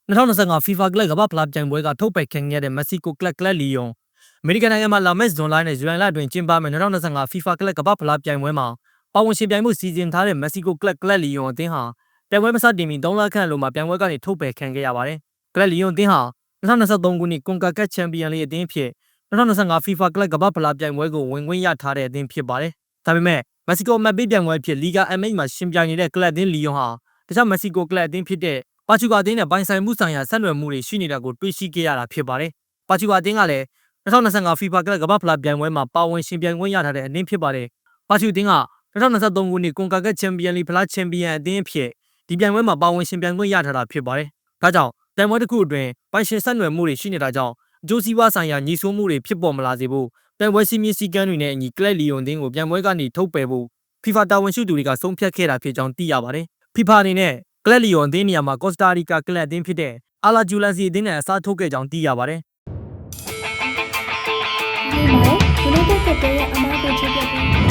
2025 FIFA ကလပ်ကမ္ဘာဖလားပြိုင်ပွဲကထုတ်ပယ်ခံခဲ့တဲ့မက္ဆီကိုကလပ်လီယွန်အမေရိကန်နိုင်ငံမှာလာမယ့်ဇွန်လနဲ့ဇူလိုင်လအတွင်းကျင်းပမယ့်2025 FIFA ကလပ်ကမ္ဘာဖလားပြိုင်ပွဲမှာပါဝင်ရှင်ပြိုင်မှုစီစဉ်ထားတဲ့မက္ဆီကိုကလပ်လီယွန်အသင်းဟာပြိုင်ပွဲမစတင်မီ3လခန့်အလိုမှာပြိုင်ပွဲကနေထုတ်ပယ်ခံခဲ့ရပါတယ်။ကလပ်လီယွန်အသင်းဟာ2023ခုနှစ်ကွန်ကာကတ်ချန်ပီယံလိအသင်းဖြစ်2025 FIFA ကလပ်ကမ္ဘာဖလားပြိုင်ပွဲကိုဝင်ခွင့်ရထားတဲ့အသင်းဖြစ်ပါတယ်။ဒါပေမဲ့မက္ဆီကိုအမတ်ပေးပြိုင်ပွဲဖြစ်လီဂါ MX မှာရှင်ပြိုင်နေတဲ့ကလပ်အသင်းလီယွန်ဟာတခြားမက္ဆီကိုကလပ်အသင်းဖြစ်တဲ့ပါချူဂါအသင်းနဲ့ပိုင်ဆိုင်မှုဆိုင်ရာဆက်နွယ်မှုတွေရှိနေတာကိုတွေ့ရှိခဲ့ရတာဖြစ်ပါတယ်။ပါချူဂါအသင်းကလည်း2025 FIFA ကလပ်ကမ္ဘာဖလားပြိုင်ပွဲမှာပါဝင်ရှင်ပြိုင်ခွင့်ရထားတဲ့အသင်းဖြစ်ပါတယ်။ပါချူအသင်းက2023ခုနှစ်ကွန်ကာကတ်ချန်ပီယံလိဖလားချန်ပီယံအသင်းအဖြစ်ဒီပြိုင်ပွဲမှာပါဝင်ရှင်ပြိုင်ခွင့်ရထားတာဖြစ်ပါတယ်။ဒါကြောင့်ပြိုင်ပွဲတစ်ခုအတွင်းပိုင်ရှင်ဆက်နွယ်မှုတွေရှိနေတာကြောင့်အကျိုးစီးပွားဆိုင်ရာညီဆိုးမှုတွေဖြစ်ပေါ်မလာစေဖို့ပြိုင်ပွဲစည်းမျဉ်းစည်းကမ်းတွေနဲ့အညီကလပ်လီယွန်အသင်းကိုပြိုင်ပွဲကနေထုတ်ပယ်ဖို့ FIFA တာဝန်ရှိသူတွေကဆုံးဖြတ်ခဲ့တာဖြစ်ကြောင်းသိရပါတယ်။ FIFA အနေနဲ့ကလပ်လီယွန်အသင်းနေရာမှာကော့စတာရီကာကလပ်အသင်းဖြစ်တဲ့အာလာဂျူလန်စီအသင်းနဲ့အစားထိုးခဲ့ကြောင်းသိရပါတယ်။ဒီမှာဒီလိုတဲ့ကတည်းကအမားကိုချက်ပြပြီး